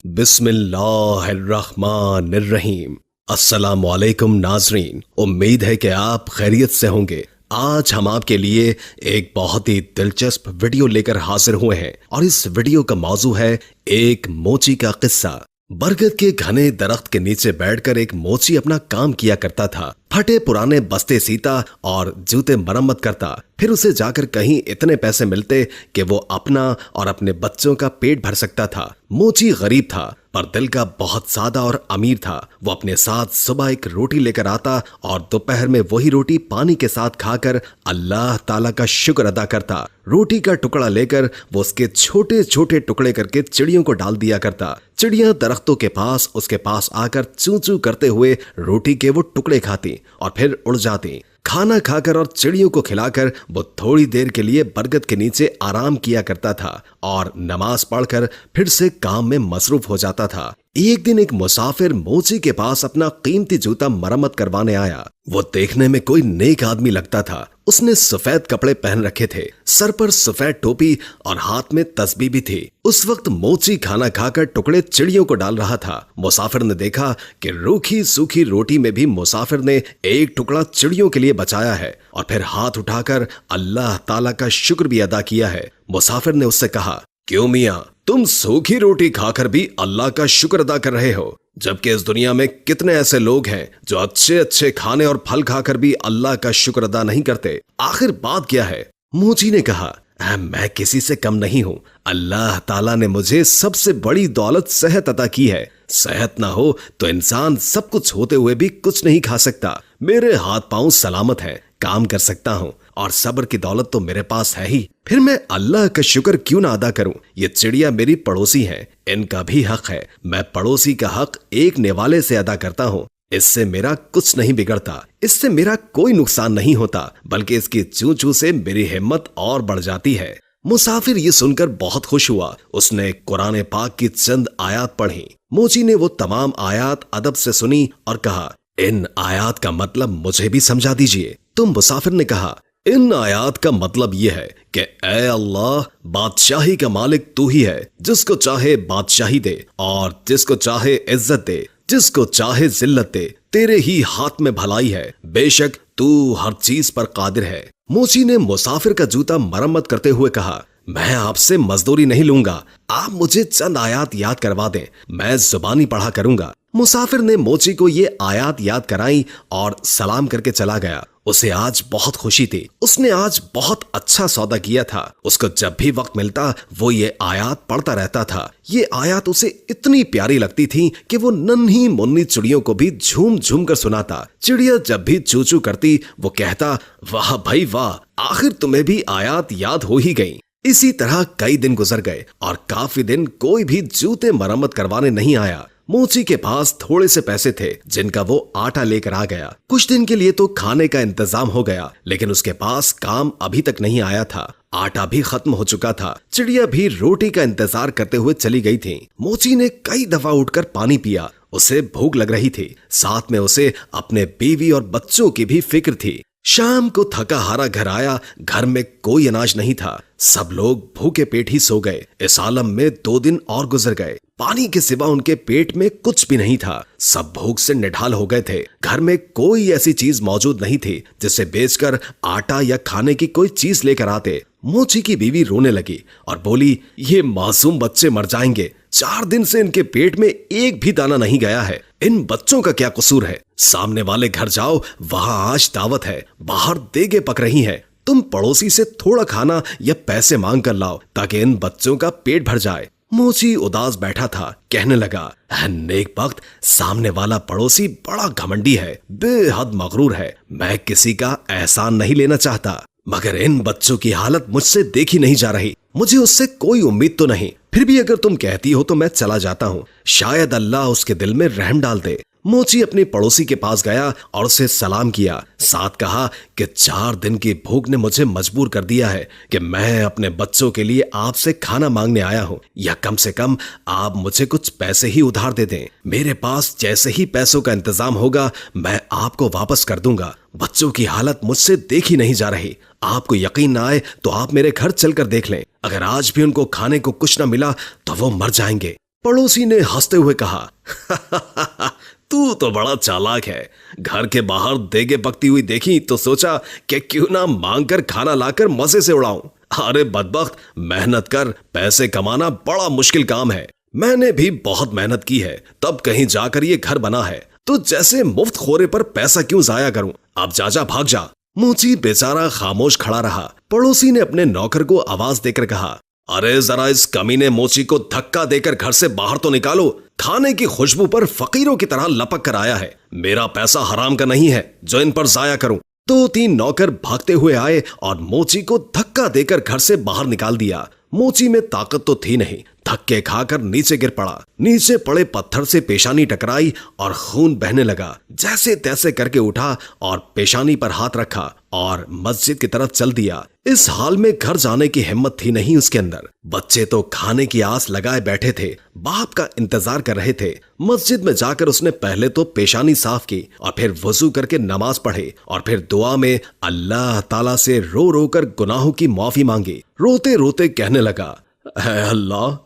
بسم اللہ الرحمن الرحیم۔ السلام علیکم ناظرین، امید ہے کہ آپ خیریت سے ہوں گے۔ آج ہم آپ کے لیے ایک بہت ہی دلچسپ ویڈیو لے کر حاضر ہوئے ہیں، اور اس ویڈیو کا موضوع ہے ایک موچی کا قصہ۔ برگد کے گھنے درخت کے نیچے بیٹھ کر ایک موچی اپنا کام کیا کرتا تھا۔ پھٹے پرانے بستے سیتا اور جوتے مرمت کرتا، پھر اسے جا کر کہیں اتنے پیسے ملتے کہ وہ اپنا اور اپنے بچوں کا پیٹ بھر سکتا تھا۔ موچی غریب تھا پر دل کا بہت سادہ اور امیر تھا۔ وہ اپنے ساتھ صبح ایک روٹی لے کر آتا اور دوپہر میں وہی روٹی پانی کے ساتھ کھا کر اللہ تعالیٰ کا شکر ادا کرتا۔ روٹی کا ٹکڑا لے کر وہ اس کے چھوٹے چھوٹے ٹکڑے کر کے چڑیوں کو ڈال دیا کرتا۔ چڑیاں درختوں کے پاس اس کے پاس آ کر چوں چوں کرتے ہوئے روٹی کے وہ ٹکڑے کھاتی اور پھر اڑ جاتی۔ کھانا کھا کر اور چڑیوں کو کھلا کر وہ تھوڑی دیر کے لیے برگد کے نیچے آرام کیا کرتا تھا اور نماز پڑھ کر پھر سے کام میں مصروف ہو جاتا تھا۔ ایک دن ایک مسافر موچی کے پاس اپنا قیمتی جوتا مرمت کروانے آیا۔ وہ دیکھنے میں کوئی نیک آدمی لگتا تھا۔ اس نے سفید کپڑے پہن رکھے تھے، سر پر سفید ٹوپی اور ہاتھ میں تسبیح بھی تھی۔ اس وقت موچی کھانا کھا کر ٹکڑے چڑیوں کو ڈال رہا تھا۔ مسافر نے دیکھا کہ روکھی سوکھی روٹی میں بھی مسافر نے ایک ٹکڑا چڑیوں کے لیے بچایا ہے، اور پھر ہاتھ اٹھا کر اللہ تعالیٰ کا شکر بھی ادا کیا ہے۔ مسافر نے اس سے کہا، کیوں میاں، تم سوکھی روٹی کھا کر بھی اللہ کا شکر ادا کر رہے ہو، جبکہ اس دنیا میں کتنے ایسے لوگ ہیں جو اچھے اچھے کھانے اور پھل کھا کر بھی اللہ کا شکر ادا نہیں کرتے، آخر بات کیا ہے؟ موچی نے کہا، میں کسی سے کم نہیں ہوں۔ اللہ تعالیٰ نے مجھے سب سے بڑی دولت صحت عطا کی ہے۔ صحت نہ ہو تو انسان سب کچھ ہوتے ہوئے بھی کچھ نہیں کھا سکتا۔ میرے ہاتھ پاؤں سلامت ہیں، کام کر سکتا ہوں، اور صبر کی دولت تو میرے پاس ہے ہی، پھر میں اللہ کا شکر کیوں نہ ادا کروں؟ یہ چڑیا میری پڑوسی ہیں، ان کا بھی حق ہے۔ میں پڑوسی کا حق ایک نوالے سے ادا کرتا ہوں، اس سے میرا کچھ نہیں بگڑتا، اس سے میرا کوئی نقصان نہیں ہوتا، بلکہ اس کی چوں چوں سے میری ہمت اور بڑھ جاتی ہے۔ مسافر یہ سن کر بہت خوش ہوا۔ اس نے قرآن پاک کی چند آیات پڑھی۔ موچی نے وہ تمام آیات ادب سے سنی اور کہا، ان آیات کا مطلب مجھے بھی سمجھا دیجئے۔ تو مسافر نے کہا، ان آیات کا مطلب یہ ہے کہ اے اللہ، بادشاہی کا مالک تو ہی ہے، جس کو چاہے بادشاہی دے اور جس کو چاہے عزت دے، جس کو چاہے ذلت دے، تیرے ہی ہاتھ میں بھلائی ہے، بے شک تو ہر چیز پر قادر ہے۔ موچی نے مسافر کا جوتا مرمت کرتے ہوئے کہا، میں آپ سے مزدوری نہیں لوں گا، آپ مجھے چند آیات یاد کروا دیں، میں زبانی پڑھا کروں گا۔ مسافر نے موچی کو یہ آیات یاد کرائیں اور سلام کر کے چلا گیا۔ اسے آج بہت خوشی تھی، اس نے آج بہت اچھا سودا کیا تھا۔ اس کو جب بھی وقت ملتا وہ یہ آیات پڑھتا رہتا تھا۔ یہ آیات اسے اتنی پیاری لگتی تھی کہ وہ ننھی منی چڑیوں کو بھی جھوم جھوم کر سناتا۔ چڑیا جب بھی چو چو کرتی وہ کہتا، واہ بھائی واہ، آخر تمہیں بھی آیات یاد ہو ہی گئیں۔ اسی طرح کئی دن گزر گئے اور کافی دن کوئی بھی جوتے مرمت کروانے نہیں آیا۔ موچی کے پاس تھوڑے سے پیسے تھے جن کا وہ آٹا لے کر آ گیا۔ کچھ دن کے لیے تو کھانے کا انتظام ہو گیا، لیکن اس کے پاس کام ابھی تک نہیں آیا تھا۔ آٹا بھی ختم ہو چکا تھا۔ چڑیا بھی روٹی کا انتظار کرتے ہوئے چلی گئی تھی۔ موچی نے کئی دفعہ اٹھ کر پانی پیا، اسے بھوک لگ رہی تھی، ساتھ میں اسے اپنے بیوی اور بچوں کی بھی فکر تھی۔ شام کو تھکا ہارا گھر آیا، گھر میں کوئی اناج نہیں تھا، سب لوگ بھوکے پیٹ ہی سو گئے۔ اس عالم میں 2 دن اور گزر گئے، پانی کے سوا ان کے پیٹ میں کچھ بھی نہیں تھا، سب بھوک سے نڈھال ہو گئے تھے۔ گھر میں کوئی ایسی چیز موجود نہیں تھی جسے بیچ کر آٹا یا کھانے کی کوئی چیز لے کر آتے۔ موچی کی بیوی رونے لگی اور بولی، یہ معصوم بچے مر جائیں گے، 4 دن سے ان کے پیٹ میں ایک بھی دانہ نہیں گیا ہے، ان بچوں کا کیا قصور ہے؟ سامنے والے گھر جاؤ، وہاں آج دعوت ہے، باہر دیگیں پک رہی ہیں، تم پڑوسی سے تھوڑا کھانا یا پیسے مانگ کر لاؤ تاکہ ان بچوں کا پیٹ بھر جائے۔ موچی اداس بیٹھا تھا، کہنے لگا، نیک بخت، سامنے والا پڑوسی بڑا گھمنڈی ہے، بے حد مغرور ہے، میں کسی کا احسان نہیں لینا چاہتا، مگر ان بچوں کی حالت مجھ سے دیکھی نہیں جا رہی، مجھے اس سے کوئی امید تو نہیں، پھر بھی اگر تم کہتی ہو تو میں چلا جاتا ہوں، شاید اللہ اس کے دل میں رحم ڈال دے۔ موچی اپنی پڑوسی کے پاس گیا اور اسے سلام کیا، ساتھ کہا کہ 4 دن کی بھوک نے مجھے مجبور کر دیا ہے کہ میں اپنے بچوں کے لیے آپ سے کھانا مانگنے آیا ہوں، یا کم سے کم آپ مجھے کچھ پیسے ہی ادھار دے دیں، میرے پاس جیسے ہی پیسوں کا انتظام ہوگا میں آپ کو واپس کر دوں گا۔ بچوں کی حالت مجھ سے دیکھی نہیں جا رہی، آپ کو یقین نہ آئے تو آپ میرے گھر چل کر دیکھ لیں، اگر آج بھی ان کو کھانے کو کچھ نہ ملا تو وہ مر جائیں گے۔ पड़ोसी ने हंसते हुए कहा, तू तो बड़ा चालाक है। घर के बाहर देगे पकती हुई देखी तो सोचा कि क्यों ना मांग कर खाना लाकर मजे से उड़ाऊं। अरे बदबख्त, मेहनत कर, पैसे कमाना बड़ा मुश्किल काम है। मैंने भी बहुत मेहनत की है, तब कहीं जाकर ये घर बना है, तो जैसे मुफ्त खोरे पर पैसा क्यों जाया करूं। अब जा भाग जा। मोची बेचारा खामोश खड़ा रहा। पड़ोसी ने अपने नौकर को आवाज देकर कहा, अरे जरा इस कमीने मोची को धक्का देकर घर से बाहर तो निकालो। खाने की खुशबू पर फकीरों की तरह लपक कर आया है। मेरा पैसा हराम का नहीं है जो इन पर जाया करूं। 2-3 नौकर भागते हुए आए और मोची को धक्का देकर घर से बाहर निकाल दिया। मोची में ताकत तो थी नहीं, धक्के खाकर नीचे गिर पड़ा। नीचे पड़े पत्थर से पेशानी टकराई और खून बहने लगा। जैसे तैसे करके उठा और पेशानी पर हाथ रखा और मस्जिद की तरफ चल दिया। इस हाल में घर जाने की हिम्मत थी नहीं उसके अंदर। बच्चे तो खाने की आस लगाए बैठे थे, बाप का इंतजार कर रहे थे। मस्जिद में जाकर उसने पहले तो पेशानी साफ की और फिर वजू करके नमाज पढ़े और फिर दुआ में अल्लाह ताला से रो रो कर गुनाहों की माफी मांगी। रोते रोते कहने लगा, ऐ अल्लाह,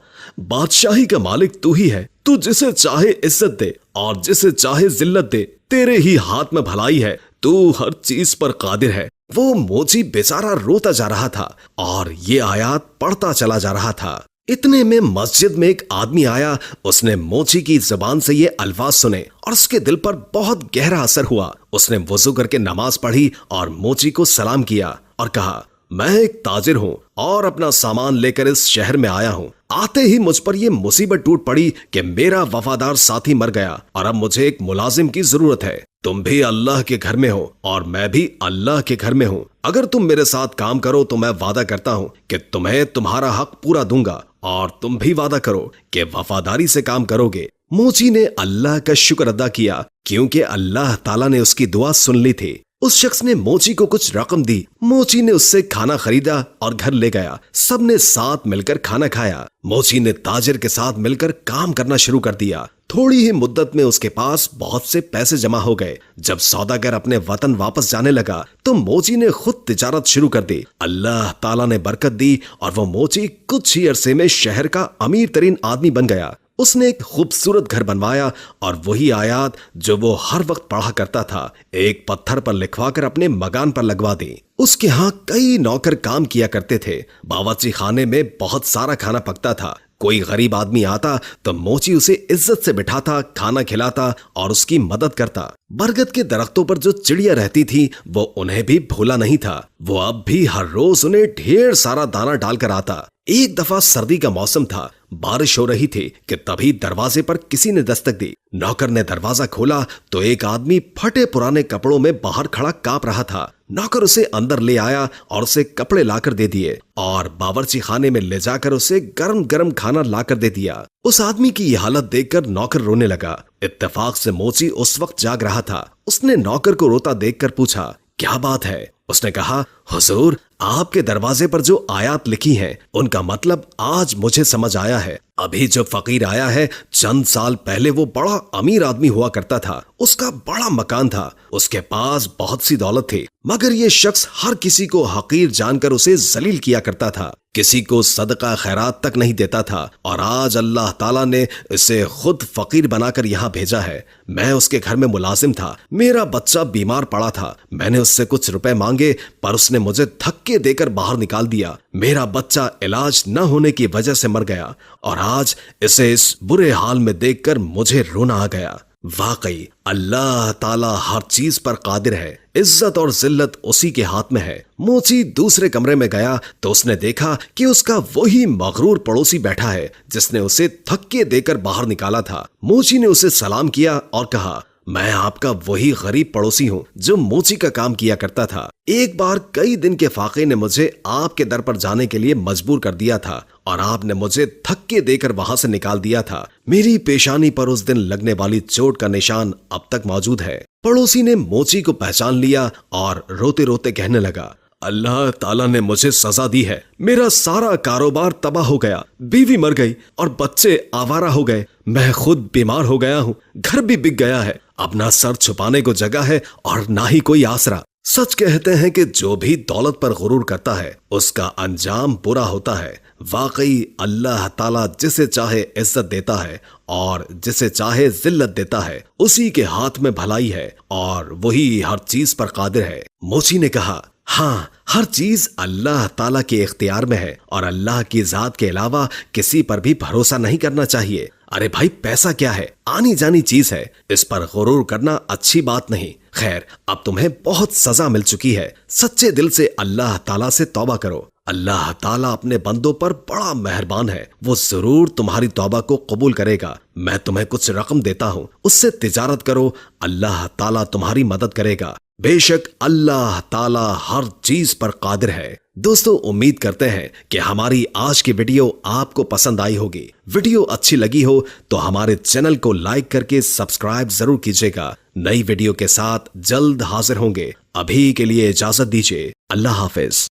बादशाही का मालिक तू ही है। तू जिसे चाहे इज्जत दे और जिसे चाहे जिल्लत दे। तेरे ही हाथ में भलाई है, तू हर चीज पर कादिर है। वो मोची बेचारा रोता जा रहा था और ये आयत पढ़ता चला जा रहा था। इतने में मस्जिद में एक आदमी आया। उसने मोची की जुबान से ये अल्फाज सुने और उसके दिल पर बहुत गहरा असर हुआ। उसने वुजू करके नमाज पढ़ी और मोची को सलाम किया और कहा, मैं एक ताजिर हूँ और अपना सामान लेकर इस शहर में आया हूँ। आते ही मुझ पर यह मुसीबत टूट पड़ी कि मेरा वफादार साथी मर गया और अब मुझे एक मुलाजिम की जरूरत है। तुम भी अल्लाह के घर में हो और मैं भी अल्लाह के घर में हूँ। अगर तुम मेरे साथ काम करो तो मैं वादा करता हूँ कि तुम्हें तुम्हारा हक पूरा दूंगा और तुम भी वादा करो कि वफादारी से काम करोगे। मोची ने अल्लाह का शुक्र अदा किया क्योंकि अल्लाह ताला ने उसकी दुआ सुन ली थी। उस शख्स ने मोची को कुछ रकम दी। मोची ने उससे खाना खरीदा और घर ले गया। सबने साथ मिलकर खाना खाया। मोची ने ताजिर के साथ मिलकर काम करना शुरू कर दिया। थोड़ी ही मुद्दत में उसके पास बहुत से पैसे जमा हो गए। जब सौदागर अपने वतन वापस जाने लगा तो मोची ने खुद तिजारत शुरू कर दी। अल्लाह ताला ने बरकत दी और वो मोची कुछ ही अरसे में शहर का अमीर तरीन आदमी बन गया। उसने एक खूबसूरत घर बनवाया और वही आयत जो वो हर वक्त पढ़ा करता था एक पत्थर पर लिखवाकर अपने मकान पर लगवा दी। उसके यहाँ कई नौकर काम किया करते थे। बावर्ची खाने में बहुत सारा खाना पकता था। कोई गरीब आदमी आता तो मोची उसे इज्जत से बिठाता, खाना खिलाता और उसकी मदद करता। बरगद के दरख्तों पर जो चिड़िया रहती थी वो उन्हें भी भूला नहीं था। वो अब भी हर रोज उन्हें ढेर सारा दाना डालकर आता। एक दफा सर्दी का मौसम था, बारिश हो रही थी कि तभी दरवाजे पर किसी ने दस्तक दी। नौकर ने दरवाजा खोला तो एक आदमी फटे पुराने कपड़ों में बाहर खड़ा कांप रहा था। नौकर उसे अंदर ले आया और उसे कपड़े लाकर दे दिए और बावर्ची खाने में ले जाकर उसे गरम गरम खाना लाकर दे दिया। उस आदमी की यह हालत देखकर नौकर रोने लगा। इत्तेफाक से मोची उस वक्त जाग रहा था। उसने नौकर को रोता देखकर पूछा, क्या बात है? उसने कहा, हुजूर, आपके दरवाजे पर जो आयत लिखी हैं उनका मतलब आज मुझे समझ आया है। अभी जो फकीर आया है चंद साल पहले वो बड़ा अमीर आदमी हुआ करता था। उसका बड़ा मकान था, उसके पास बहुत सी दौलत थी, मगर ये शख्स हर किसी को हकीर जानकर उसे जलील किया करता था। किसी को सदका खैरात तक नहीं देता था और आज अल्लाह ताला ने इसे खुद फकीर बनाकर यहाँ भेजा है। मैं उसके घर में मुलाजिम था। मेरा बच्चा बीमार पड़ा था। मैंने उससे कुछ रुपए मांगे पर उसने मुझे धक्के देकर बाहर निकाल दिया। मेरा बच्चा इलाज न होने की वजह से मर गया और आज इसे इस बुरे हाल में देखकर मुझे रोना आ गया। वाकई अल्लाह ताला हर चीज पर कादिर है। इज्जत और जिल्लत उसी के हाथ में है। मोची दूसरे कमरे में गया तो उसने देखा कि उसका वही मगरूर पड़ोसी बैठा है जिसने उसे धक्के देकर बाहर निकाला था। मोची ने उसे सलाम किया और कहा, मैं आपका वही गरीब पड़ोसी हूँ जो मोची का काम किया करता था। एक बार कई दिन के फाके ने मुझे आपके दर पर जाने के लिए मजबूर कर दिया था और आपने मुझे धक्के देकर वहां से निकाल दिया था। मेरी पेशानी पर उस दिन लगने वाली चोट का निशान अब तक मौजूद है। पड़ोसी ने मोची को पहचान लिया और रोते रोते कहने लगा, अल्लाह ताला ने मुझे सजा दी है। मेरा सारा कारोबार तबाह हो गया, बीवी मर गई और बच्चे आवारा हो गए। मैं खुद बीमार हो गया हूँ, घर भी बिक गया है। अब ना सर छुपाने को जगह है और ना ही कोई आसरा। सच कहते हैं कि जो भी दौलत पर गुरूर करता है उसका अंजाम बुरा होता है। वाकई अल्लाह ताला जिसे चाहे इज्जत देता है और जिसे चाहे जिल्लत देता है। उसी के हाथ में भलाई है और वही हर चीज पर कादिर है। मोची ने कहा, हाँ, हर चीज अल्लाह ताला के इख्तियार में है और अल्लाह की जात के अलावा किसी पर भी भरोसा नहीं करना चाहिए। अरे भाई, पैसा क्या है, आनी जानी चीज है, इस पर गुरूर करना अच्छी बात नहीं। खैर, अब तुम्हें बहुत सजा मिल चुकी है। सच्चे दिल से अल्लाह ताला से तौबा करो। अल्लाह ताला अपने बंदों पर बड़ा मेहरबान है, वो जरूर तुम्हारी तौबा को कबूल करेगा। मैं तुम्हें कुछ रकम देता हूँ, उससे तिजारत करो, अल्लाह ताला तुम्हारी मदद करेगा। बेशक अल्लाह ताला हर चीज पर कादिर है। दोस्तों, उम्मीद करते हैं कि हमारी आज की वीडियो आपको पसंद आई होगी। वीडियो अच्छी लगी हो तो हमारे चैनल को लाइक करके सब्सक्राइब जरूर कीजिएगा। नई वीडियो के साथ जल्द हाजिर होंगे। अभी के लिए इजाजत दीजिए। अल्लाह हाफिज।